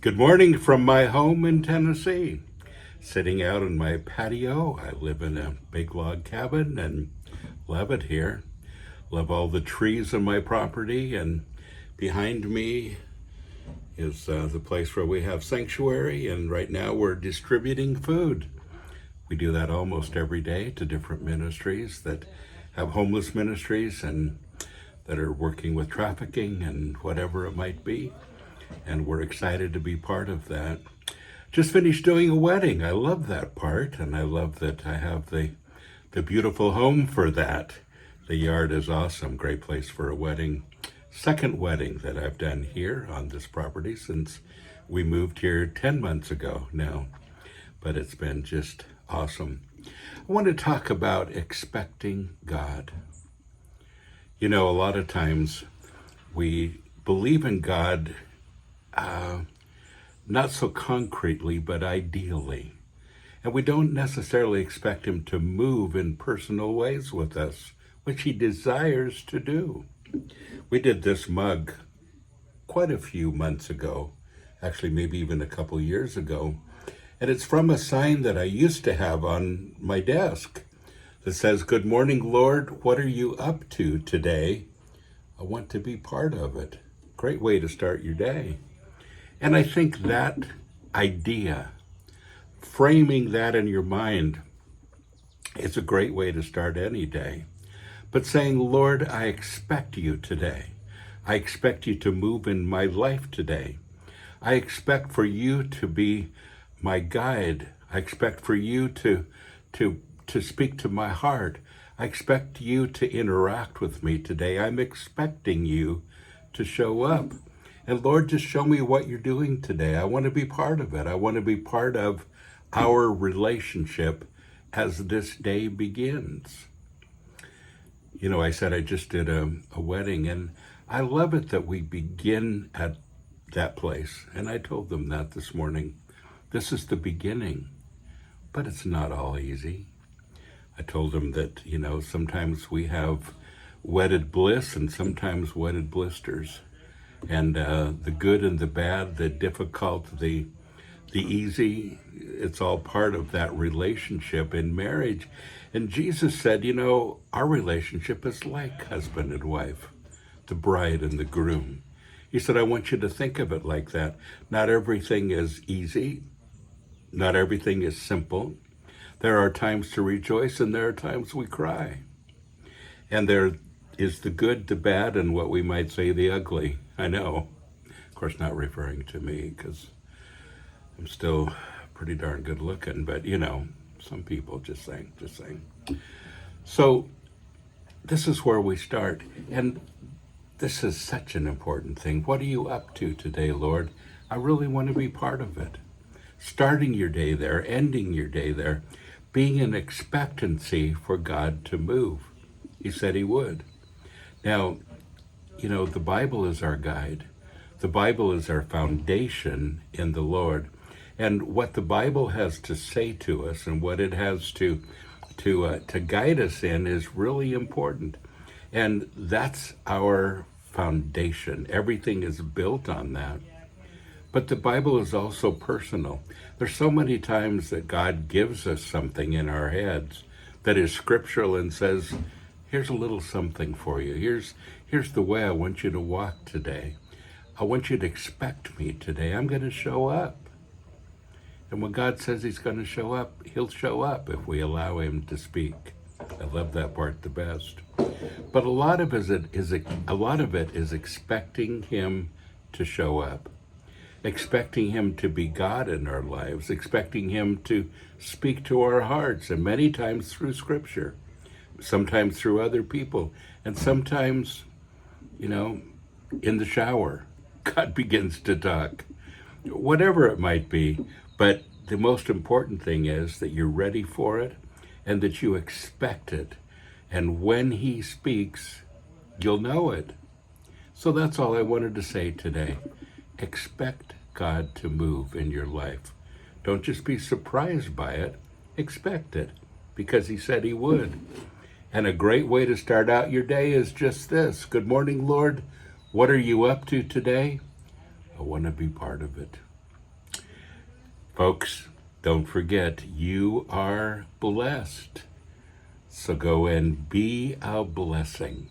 Good morning from my home in Tennessee. Sitting out in my patio. I live in a big log cabin and love it here. Love all the trees on my property, and behind me is the place where we have sanctuary, and right now we're distributing food. We do that almost every day to different ministries that have homeless ministries and that are working with trafficking and whatever it might be. And we're excited to be part of that. Just finished doing a wedding. I love that part, and I love that I have the beautiful home for that. The yard is awesome, great place for a wedding. Second wedding that I've done here on this property since we moved here 10 months ago now, but it's been just awesome. I want to talk about expecting God. You know, a lot of times we believe in God not so concretely, but ideally. And we don't necessarily expect him to move in personal ways with us, which he desires to do. We did this mug quite a few months ago, actually maybe even a couple years ago. And it's from a sign that I used to have on my desk that says, "Good morning, Lord. What are you up to today? I want to be part of it." Great way to start your day. And I think that idea, framing that in your mind, is a great way to start any day. But saying, "Lord, I expect you today. I expect you to move in my life today. I expect for you to be my guide. I expect for you to speak to my heart. I expect you to interact with me today. I'm expecting you to show up. And Lord, just show me what you're doing today. I want to be part of it. I want to be part of our relationship as this day begins." You know, I said I just did a wedding, and I love it that we begin at that place. And I told them that this morning. This is the beginning, but it's not all easy. I told them that, you know, sometimes we have wedded bliss and sometimes wedded blisters. And the good and the bad, the difficult, the easy, it's all part of that relationship in marriage. And Jesus said, you know, our relationship is like husband and wife, the bride and the groom. He said, I want you to think of it like that. Not everything is easy. Not everything is simple. There are times to rejoice and there are times we cry. And there is the good, the bad, and what we might say the ugly. I know. Of course, not referring to me because I'm still pretty darn good looking, but you know, some people just saying. So this is where we start. And this is such an important thing. What are you up to today, Lord? I really want to be part of it. Starting your day there, ending your day there, being in expectancy for God to move. He said he would. Now, you know, the Bible is our guide. The Bible is our foundation in the Lord. And what the Bible has to say to us and what it has to guide us in is really important. And that's our foundation. Everything is built on that. But the Bible is also personal. There's so many times that God gives us something in our heads that is scriptural and says, here's a little something for you. Here's the way I want you to walk today. I want you to expect me today. I'm going to show up. And when God says he's going to show up, he'll show up if we allow him to speak. I love that part the best. But a lot of it is expecting him to show up. Expecting him to be God in our lives, expecting him to speak to our hearts, and many times through scripture, sometimes through other people, and sometimes, you know, in the shower, God begins to talk. Whatever it might be. But the most important thing is that you're ready for it and that you expect it. And when he speaks, you'll know it. So that's all I wanted to say today. Expect God to move in your life. Don't just be surprised by it. Expect it, because he said he would. And a great way to start out your day is just this. Good morning, Lord. What are you up to today? I want to be part of it. Folks, don't forget, you are blessed. So go and be a blessing.